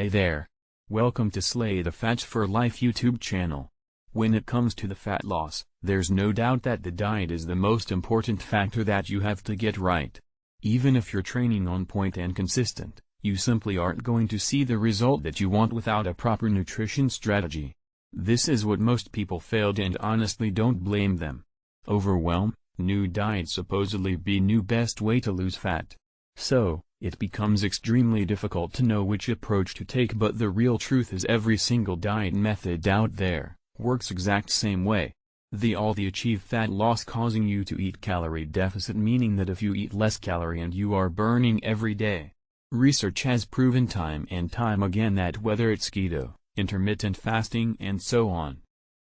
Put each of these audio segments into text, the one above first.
Hi there. Welcome to Slay the Fats for Life YouTube channel. When it comes to the fat loss, there's no doubt that the diet is the most important factor that you have to get right. Even if you're training on point and consistent, you simply aren't going to see the result that you want without a proper nutrition strategy. This is what most people failed, and honestly don't blame them. Overwhelm, new diet supposedly be new best way to lose fat. So, it becomes extremely difficult to know which approach to take, but the real truth is every single diet method out there works exact same way. They all achieve fat loss, causing you to eat calorie deficit, meaning that if you eat less calorie and you are burning every day. Research has proven time and time again that whether it's keto, intermittent fasting and so on,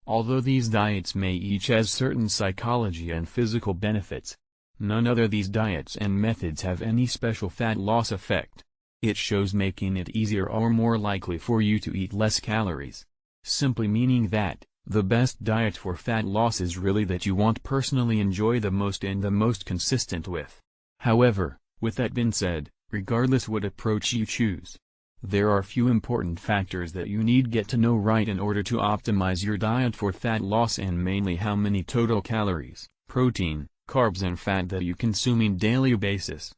although these diets may each has certain psychology and physical benefits, none other these diets and methods have any special fat loss effect. It shows making it easier or more likely for you to eat less calories. Simply meaning that, the best diet for fat loss is really that you want personally enjoy the most and the most consistent with. However, with that being said, regardless what approach you choose, there are few important factors that you need get to know right in order to optimize your diet for fat loss, and mainly how many total calories, protein, carbs and fat that you consume on daily basis.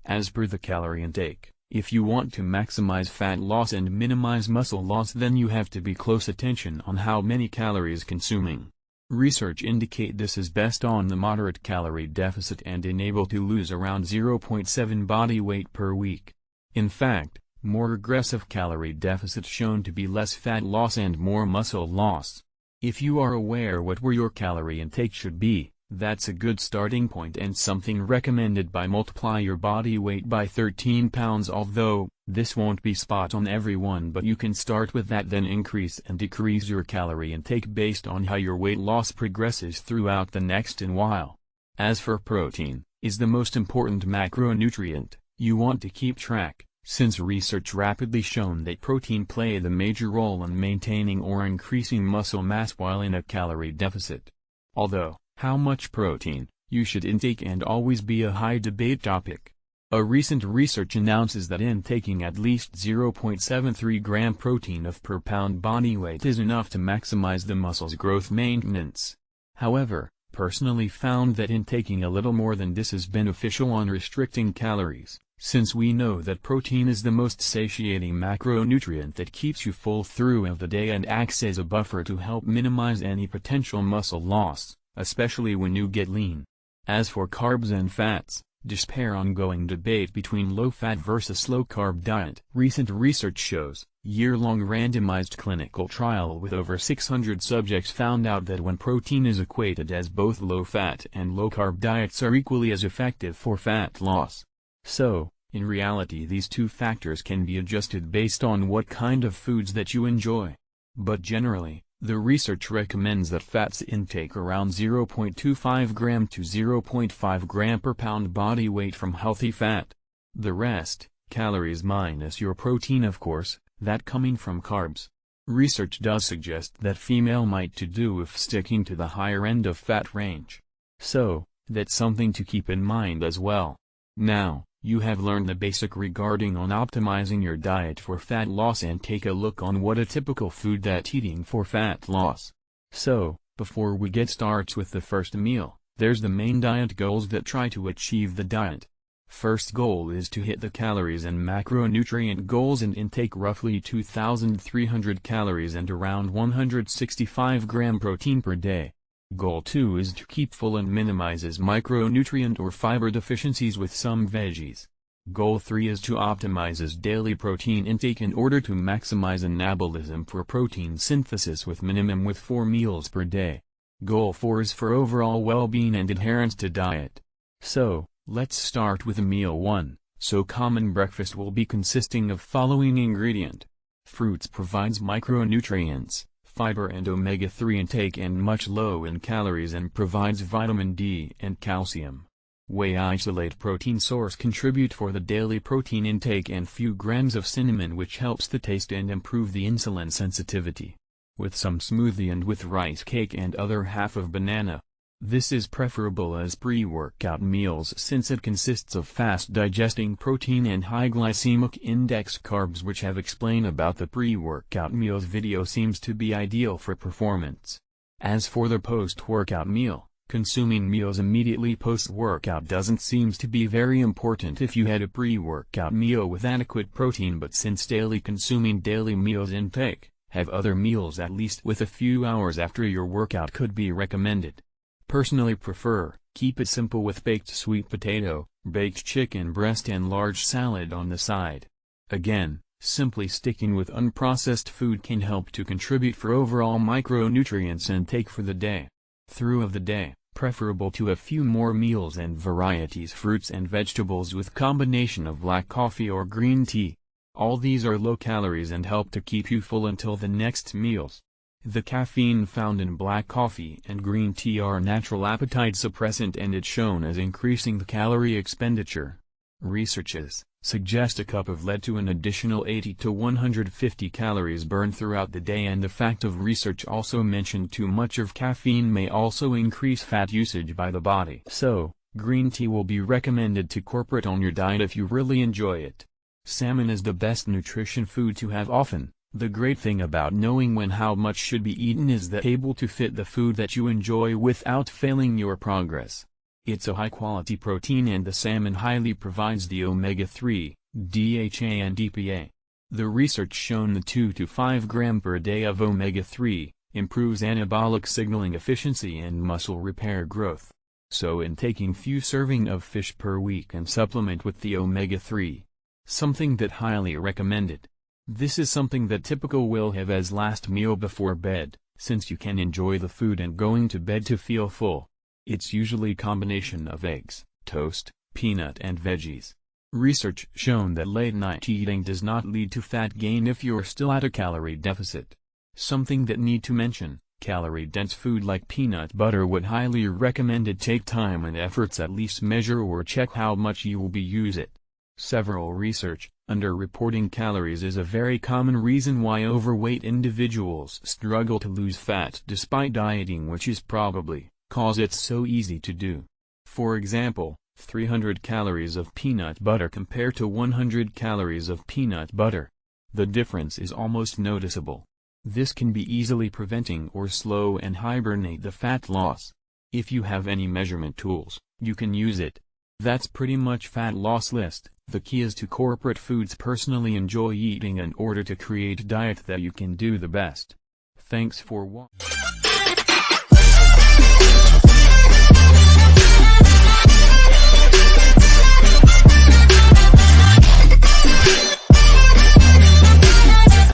As per the calorie intake, if you want to maximize fat loss and minimize muscle loss, then you have to be close attention on how many calories consuming. Research indicate this is best on the moderate calorie deficit and enable to lose around 0.7 body weight per week. In fact, more aggressive calorie deficit shown to be less fat loss and more muscle loss. If you are aware what where your calorie intake should be, that's a good starting point and something recommended by multiply your body weight by 13 pounds. Although, this won't be spot on everyone, but you can start with that, then increase and decrease your calorie intake based on how your weight loss progresses throughout the next while. As for protein, is the most important macronutrient you want to keep track, since research rapidly shown that protein play the major role in maintaining or increasing muscle mass while in a calorie deficit. Although, how much protein you should intake and always be a high debate topic. A recent research announces that intaking at least 0.73 gram protein of per pound body weight is enough to maximize the muscle's growth maintenance. However, personally found that intaking a little more than this is beneficial on restricting calories, since we know that protein is the most satiating macronutrient that keeps you full throughout the day and acts as a buffer to help minimize any potential muscle loss, especially when you get lean. As for carbs and fats, despite ongoing debate between low-fat versus low-carb diet. Recent research shows, year-long randomized clinical trial with over 600 subjects found out that when protein is equated as both low-fat and low-carb diets are equally as effective for fat loss. So, in reality these two factors can be adjusted based on what kind of foods that you enjoy. But generally, the research recommends that fats intake around 0.25 gram to 0.5 gram per pound body weight from healthy fat. The rest, calories minus your protein of course, that coming from carbs. Research does suggest that female might to do with sticking to the higher end of fat range. So, that's something to keep in mind as well. Now, you have learned the basic regarding on optimizing your diet for fat loss, and take a look on what a typical food that eating for fat loss. So, before we get started with the first meal, there's the main diet goals that try to achieve the diet. First goal is to hit the calories and macronutrient goals and intake roughly 2,300 calories and around 165 gram protein per day. Goal 2 is to keep full and minimizes micronutrient or fiber deficiencies with some veggies. Goal 3 is to optimizes daily protein intake in order to maximize anabolism for protein synthesis with minimum with 4 meals per day. Goal 4 is for overall well-being and adherence to diet. So, let's start with meal 1. So common breakfast will be consisting of following ingredient. Fruits provides micronutrients, fiber and omega-3 intake and much low in calories and provides vitamin D and calcium. Whey isolate protein source contribute for the daily protein intake and few grams of cinnamon which helps the taste and improve the insulin sensitivity. With some smoothie and with rice cake and other half of banana. This is preferable as pre-workout meals since it consists of fast-digesting protein and high glycemic index carbs, which have explained about the pre-workout meals video seems to be ideal for performance. As for the post-workout meal, consuming meals immediately post-workout doesn't seem to be very important if you had a pre-workout meal with adequate protein, but since consuming daily meals intake, have other meals at least with a few hours after your workout could be recommended. Personally prefer, keep it simple with baked sweet potato, baked chicken breast and large salad on the side. Again, simply sticking with unprocessed food can help to contribute for overall micronutrients intake for the day. Throughout the day, preferable to a few more meals and varieties, fruits and vegetables with combination of black coffee or green tea. All these are low calories and help to keep you full until the next meals. The caffeine found in black coffee and green tea are natural appetite suppressant, and it's shown as increasing the calorie expenditure. Researches suggest a cup of lead to an additional 80 to 150 calories burned throughout the day, and the fact of research also mentioned too much of caffeine may also increase fat usage by the body. So, green tea will be recommended to incorporate on your diet if you really enjoy it. Salmon is the best nutrition food to have often. The great thing about knowing when how much should be eaten is that able to fit the food that you enjoy without failing your progress. It's a high-quality protein, and the salmon highly provides the omega-3, DHA and EPA. The research shown the 2 to 5 gram per day of omega-3 improves anabolic signaling efficiency and muscle repair growth. So intaking few serving of fish per week and supplement with the omega-3. Something that highly recommended. This is something that typical will have as last meal before bed, since you can enjoy the food and going to bed to feel full. It's usually combination of eggs, toast, peanut and veggies. Research shown that late night eating does not lead to fat gain if you're still at a calorie deficit. Something that need to mention, calorie-dense food like peanut butter would highly recommended take time and efforts at least measure or check how much you will be use it. Several research, under-reporting calories is a very common reason why overweight individuals struggle to lose fat despite dieting, which is probably cause it's so easy to do. For example, 300 calories of peanut butter compared to 100 calories of peanut butter. The difference is almost noticeable. This can be easily preventing or slow and hibernate the fat loss. If you have any measurement tools, you can use it. That's pretty much fat loss list. The key is to incorporate foods personally enjoy eating in order to create diet that you can do the best. Thanks for watching.